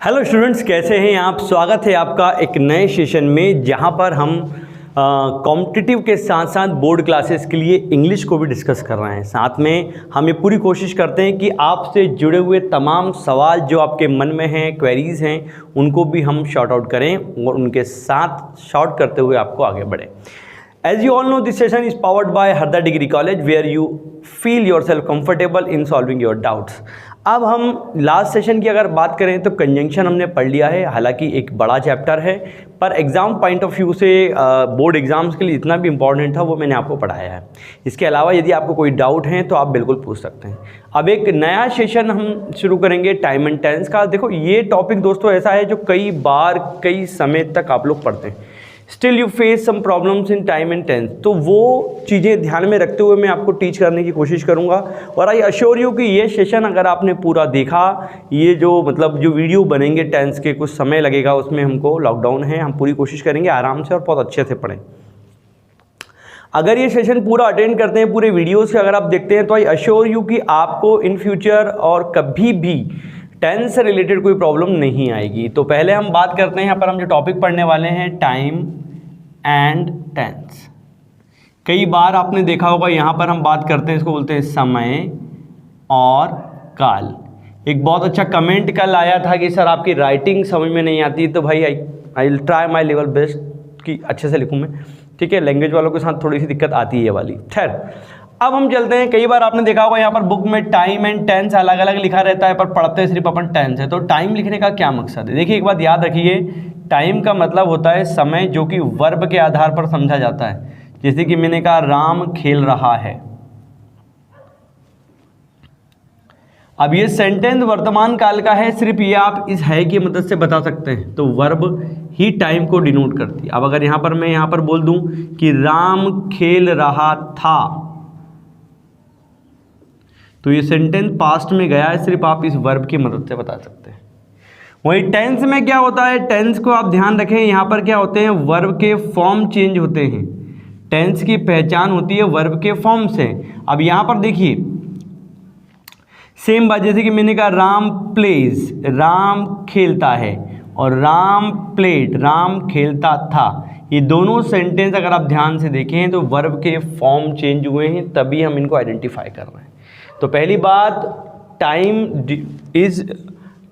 Hello students, कैसे हैं आप। स्वागत है आपका एक नए सेशन में जहां पर हम कॉम्पिटिटिव के साथ साथ बोर्ड क्लासेस के लिए इंग्लिश को भी डिस्कस कर रहे हैं। साथ में हम ये पूरी कोशिश करते हैं कि आपसे जुड़े हुए तमाम सवाल जो आपके मन में हैं, क्वेरीज़ हैं, उनको भी हम शॉर्ट आउट करें और उनके साथ शॉर्ट करते हुए आपको आगे बढ़ें। As you all know, this session is powered by Harda Degree College, where you feel yourself comfortable in solving your doubts. अब हम लास्ट सेशन की अगर बात करें तो कंजंक्शन हमने पढ़ लिया है, हालांकि एक बड़ा चैप्टर है, पर एग्ज़ाम पॉइंट ऑफ व्यू से बोर्ड एग्ज़ाम्स के लिए इतना भी इम्पॉर्टेंट था वो मैंने आपको पढ़ाया है। इसके अलावा यदि आपको कोई डाउट है तो आप बिल्कुल पूछ सकते हैं। अब एक नया सेशन हम शुरू करेंगे टाइम एंड टेंस का। देखो, ये टॉपिक दोस्तों ऐसा है जो कई बार कई समय तक आप लोग पढ़ते हैं। Still you face some problems in time and tense, तो वो चीज़ें ध्यान में रखते हुए मैं आपको टीच करने की कोशिश करूंगा। और आई अश्योर यू कि ये सेशन अगर आपने पूरा देखा, ये जो वीडियो बनेंगे टेंस के, कुछ समय लगेगा उसमें, हमको लॉकडाउन है, हम पूरी कोशिश करेंगे आराम से और बहुत अच्छे से पढ़ें। अगर ये सेशन पूरा अटेंड करते हैं, पूरे वीडियोज़ के अगर आप देखते हैं, तो आई अश्योर यू कि आपको इन फ्यूचर और कभी भी टेंस से रिलेटेड कोई प्रॉब्लम नहीं आएगी। तो पहले हम बात करते हैं यहाँ पर हम जो टॉपिक पढ़ने वाले हैं, टाइम एंड टेंस। कई बार आपने देखा होगा यहाँ पर हम बात करते हैं, इसको बोलते हैं समय और काल। एक बहुत अच्छा कमेंट कल आया था कि सर आपकी राइटिंग समझ में नहीं आती, तो भाई I will try my level best कि अच्छे से लिखूँ मैं, ठीक है। लैंग्वेज वालों के साथ थोड़ी सी दिक्कत आती है ये वाली। खैर, अब हम चलते हैं। कई बार आपने देखा होगा यहाँ पर बुक में टाइम एंड टेंस अलग अलग लिखा रहता है, पर पढ़ते सिर्फ अपन टेंस है। तो टाइम लिखने का क्या मकसद है? देखिए, एक बात याद रखिए, टाइम का मतलब होता है समय, जो कि वर्ब के आधार पर समझा जाता है। जैसे कि मैंने कहा राम खेल रहा है। अब ये सेंटेंस वर्तमान काल का है, सिर्फ ये आप इस है की मदद से बता सकते हैं। तो वर्ब ही टाइम को डिनोट करती है। अब अगर यहाँ पर मैं यहाँ पर बोल दूं कि राम खेल रहा था, तो ये सेंटेंस पास्ट में गया है, सिर्फ आप इस वर्ब की मदद से बता सकते हैं। वही टेंस में क्या होता है, टेंस को आप ध्यान रखें, यहाँ पर क्या होते हैं, वर्ब के फॉर्म चेंज होते हैं। टेंस की पहचान होती है वर्ब के फॉर्म से। अब यहाँ पर देखिए सेम बात, जैसे कि मैंने कहा राम प्लेज, राम खेलता है, और राम प्लेड, राम खेलता था। ये दोनों सेंटेंस अगर आप ध्यान से देखें तो वर्ब के फॉर्म चेंज हुए हैं, तभी हम इनको आइडेंटिफाई कर रहे हैं। तो पहली बात, time is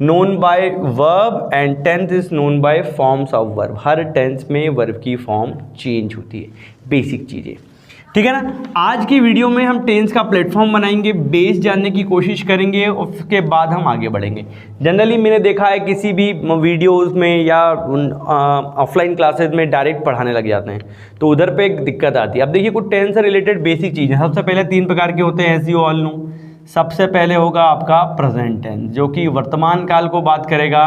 known by verb and tense is known by forms of verb. हर टेंस में वर्ब की फॉर्म चेंज होती है, बेसिक चीज़ें, ठीक है ना। आज की वीडियो में हम टेंस का प्लेटफॉर्म बनाएंगे, बेस जानने की कोशिश करेंगे, और उसके बाद हम आगे बढ़ेंगे। जनरली मैंने देखा है किसी भी वीडियोस में या ऑफलाइन क्लासेस में डायरेक्ट पढ़ाने लग जाते हैं, तो उधर पे एक दिक्कत आती है। अब देखिए, कुछ टेंस से रिलेटेड बेसिक चीज़ें, सबसे पहले 3 प्रकार के होते हैं, एज यू ऑल नो। सबसे पहले होगा आपका प्रेजेंट टेंस, जो कि वर्तमान काल को बात करेगा,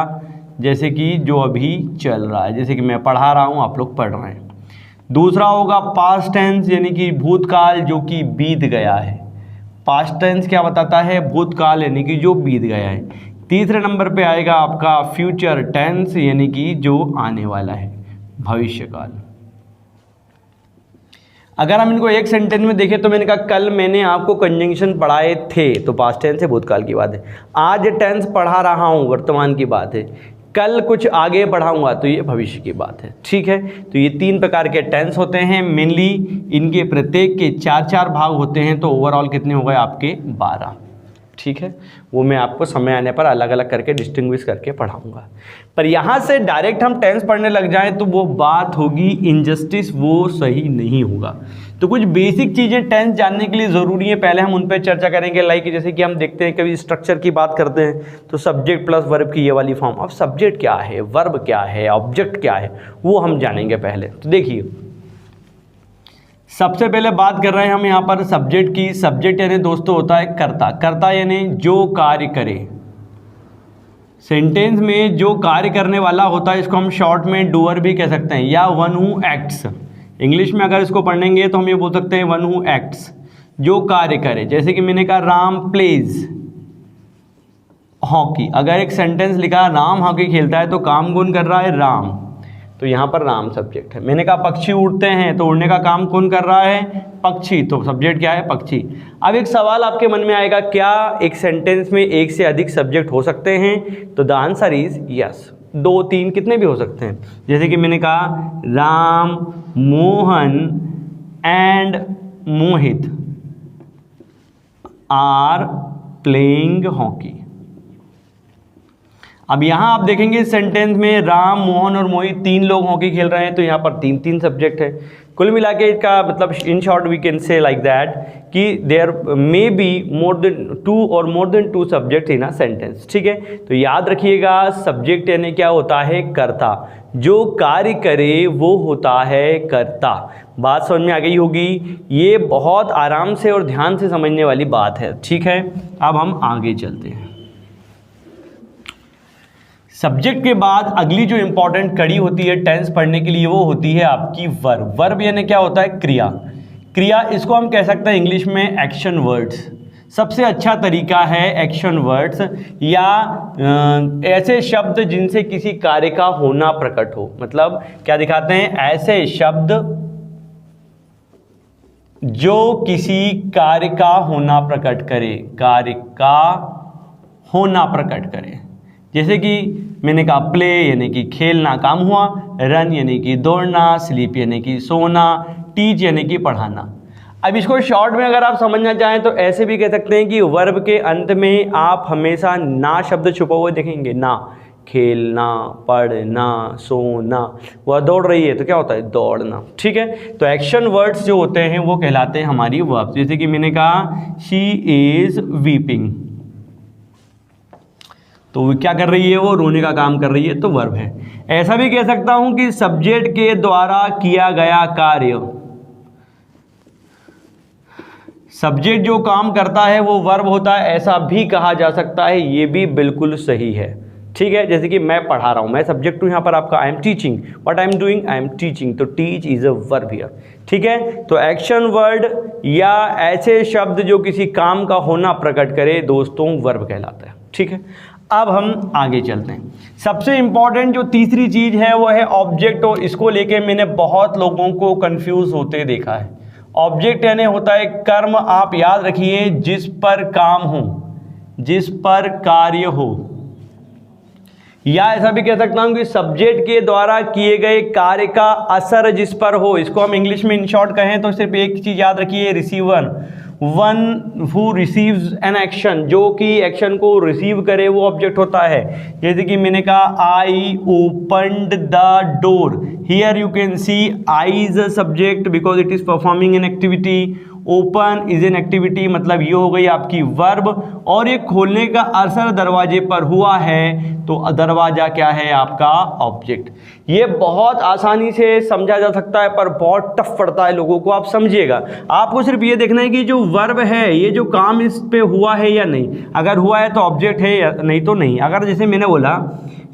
जैसे कि जो अभी चल रहा है, जैसे कि मैं पढ़ा रहा हूँ, आप लोग पढ़ रहे हैं। दूसरा होगा पास्ट टेंस, यानी कि भूतकाल, जो कि बीत गया है। पास्ट टेंस क्या बताता है? भूतकाल, यानी कि जो बीत गया है। तीसरे नंबर पे आएगा आपका फ्यूचर टेंस, यानी कि जो आने वाला है, भविष्यकाल। अगर हम इनको एक सेंटेंस में देखें तो मैंने कहा कल मैंने आपको कंजंक्शन पढ़ाए थे, तो पास्ट टेंस है, भूतकाल की बात है। आज टेंस पढ़ा रहा हूँ, वर्तमान की बात है। कल कुछ आगे बढ़ाऊंगा, तो ये भविष्य की बात है, ठीक है। तो ये 3 प्रकार के टेंस होते हैं मेनली, इनके प्रत्येक के 4-4 भाग होते हैं, तो ओवरऑल कितने हो गए आपके? 12, ठीक है। वो मैं आपको समय आने पर अलग अलग करके डिस्टिंग्विश करके पढ़ाऊंगा। पर यहाँ से डायरेक्ट हम टेंस पढ़ने लग जाएं तो वो बात होगी इनजस्टिस, वो सही नहीं होगा। तो कुछ बेसिक चीज़ें टेंस जानने के लिए ज़रूरी है, पहले हम उन पर चर्चा करेंगे। लाइक जैसे कि हम देखते हैं कभी स्ट्रक्चर की बात करते हैं तो सब्जेक्ट प्लस वर्ब की ये वाली फॉर्म। अब सब्जेक्ट क्या है, वर्ब क्या है, ऑब्जेक्ट क्या है, वो हम जानेंगे पहले। तो देखिए, सबसे पहले बात कर रहे हैं हम यहाँ पर सब्जेक्ट की। सब्जेक्ट यानी दोस्तों होता है कर्ता। कर्ता यानी जो कार्य करे। सेंटेंस में जो कार्य करने वाला होता है, इसको हम शॉर्ट में डूअर भी कह सकते हैं, या वन हु एक्ट्स। इंग्लिश में अगर इसको पढ़ेंगे तो हम ये बोल सकते हैं वन हु एक्ट्स, जो कार्य करे। जैसे कि मैंने कहा राम प्लेज हॉकी। अगर एक सेंटेंस लिखा राम हॉकी खेलता है, तो काम कौन कर रहा है? राम। तो तो यहाँ पर राम सब्जेक्ट है। मैंने कहा पक्षी उड़ते हैं, तो उड़ने का काम कौन कर रहा है? पक्षी, तो सब्जेक्ट क्या है? पक्षी। अब एक सवाल आपके मन में आएगा, क्या एक सेंटेंस में एक से अधिक सब्जेक्ट हो सकते हैं? तो द आंसर इज यस, 2, 3 कितने भी हो सकते हैं। जैसे कि मैंने कहा Ram, Mohan and Mohit are playing hockey. अब यहाँ आप देखेंगे इस सेंटेंस में राम, मोहन और मोहित 3 लोग हॉकी खेल रहे हैं, तो यहाँ पर 3 सब्जेक्ट है। कुल मिला के इसका मतलब in short we can say like that कि there may be more than 2 subject in a sentence. ठीक है, तो याद रखिएगा सब्जेक्ट यानी क्या होता है? कर्ता। जो कार्य करे वो होता है कर्ता। बात समझ में आ गई होगी। ये बहुत आराम से और ध्यान से समझने वाली बात है। ठीक है, अब हम आगे चलते हैं। सब्जेक्ट के बाद अगली जो इंपॉर्टेंट कड़ी होती है टेंस पढ़ने के लिए, वो होती है आपकी वर्ब। वर्ब यानी क्या होता है? क्रिया। क्रिया, इसको हम कह सकते हैं इंग्लिश में एक्शन वर्ड्स। सबसे अच्छा तरीका है एक्शन वर्ड्स, या ऐसे शब्द जिनसे किसी कार्य का होना प्रकट हो। मतलब क्या दिखाते हैं? ऐसे शब्द जो किसी कार्य का होना प्रकट करे, कार्य का होना प्रकट करे। जैसे कि मैंने कहा प्ले यानी कि खेलना, काम हुआ। रन यानी कि दौड़ना। स्लीप यानी कि सोना। टीच यानी कि पढ़ाना। अब इसको शॉर्ट में अगर आप समझना चाहें तो ऐसे भी कह सकते हैं कि वर्ब के अंत में आप हमेशा ना शब्द छुपा हुआ देखेंगे। ना, खेलना, पढ़ना, सोना। वह दौड़ रही है तो क्या होता है? दौड़ना। ठीक है, तो एक्शन वर्ड्स जो होते हैं वो कहलाते हैं हमारी वर्ब। जैसे कि मैंने कहा शी इज वीपिंग, तो वो क्या कर रही है? वो रोने का काम कर रही है, तो वर्ब है। ऐसा भी कह सकता हूं कि सब्जेक्ट के द्वारा किया गया कार्य, सब्जेक्ट जो काम करता है वो वर्ब होता है, ऐसा भी कहा जा सकता है। ये भी बिल्कुल सही है। ठीक है, जैसे कि मैं पढ़ा रहा हूं, मैं सब्जेक्ट हूं यहाँ पर आपका। I am teaching, what I am doing? I am teaching, तो teach is a verb here. ठीक है, तो एक्शन वर्ड या ऐसे शब्द जो किसी काम का होना प्रकट करे दोस्तों, वर्ब कहलाता है। ठीक है, अब हम आगे चलते हैं। सबसे इंपॉर्टेंट जो तीसरी चीज है वो है ऑब्जेक्ट, और इसको लेके मैंने बहुत लोगों को कंफ्यूज होते देखा है। ऑब्जेक्ट यानी होता है कर्म। आप याद रखिए, जिस पर काम हो, जिस पर कार्य हो, या ऐसा भी कह सकता हूं कि सब्जेक्ट के द्वारा किए गए कार्य का असर जिस पर हो। इसको हम इंग्लिश में इन शॉर्ट कहें तो सिर्फ एक चीज याद रखिए, receiver, one who receives an action, जो कि एक्शन को रिसीव करे वो ऑब्जेक्ट होता है। जैसे कि मैंने कहा I opened the door, here you can see I is a subject because it is performing an activity. Open is an activity, मतलब ये हो गई आपकी वर्ब, और ये खोलने का असर दरवाजे पर हुआ है, तो दरवाजा क्या है? आपका ऑब्जेक्ट। ये बहुत आसानी से समझा जा सकता है पर बहुत टफ पड़ता है लोगों को। आप समझिएगा, आपको सिर्फ ये देखना है कि जो वर्ब है ये जो काम इस पे हुआ है या नहीं। अगर हुआ है तो ऑब्जेक्ट है, या नहीं तो नहीं। अगर जैसे मैंने बोला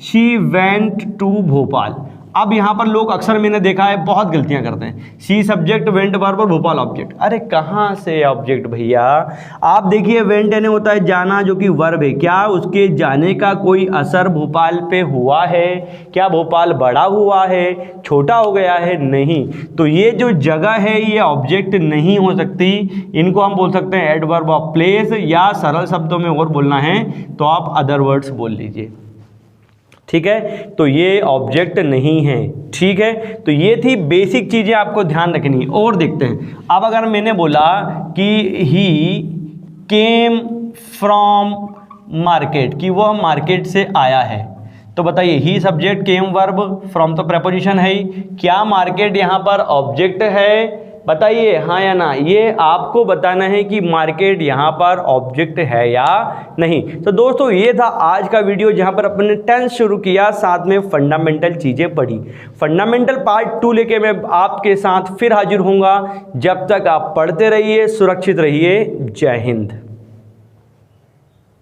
शी वेंट टू भोपाल, अब यहाँ पर लोग अक्सर मैंने देखा है बहुत गलतियां करते हैं। सी सब्जेक्ट, वेंट वर्ब और भोपाल ऑब्जेक्ट। अरे कहाँ से ऑब्जेक्ट भैया? आप देखिए वेंट यानी होता है जाना, जो कि वर्ब है। क्या उसके जाने का कोई असर भोपाल पे हुआ है? क्या भोपाल बड़ा हुआ है, छोटा हो गया है? नहीं। तो ये जो जगह है ये ऑब्जेक्ट नहीं हो सकती। इनको हम बोल सकते हैं एडवर्ब ऑफ प्लेस, या सरल शब्दों में और बोलना है तो आप अदर वर्ड्स बोल लीजिए। ठीक है, तो ये ऑब्जेक्ट नहीं है। ठीक है, तो ये थी बेसिक चीजें आपको ध्यान रखनी। और देखते हैं, अब अगर मैंने बोला कि ही केम फ्रॉम मार्केट, कि वह मार्केट से आया है, तो बताइए ही सब्जेक्ट, केम वर्ब, फ्रॉम तो प्रेपोजिशन है ही। क्या मार्केट यहाँ पर ऑब्जेक्ट है? बताइए हाँ या ना। ये आपको बताना है कि मार्केट यहाँ पर ऑब्जेक्ट है या नहीं। तो दोस्तों ये था आज का वीडियो, जहाँ पर अपने टेंस शुरू किया, साथ में फंडामेंटल चीज़ें पढ़ी। फंडामेंटल पार्ट 2 लेके मैं आपके साथ फिर हाजिर होऊंगा। जब तक आप पढ़ते रहिए, सुरक्षित रहिए। जय हिंद।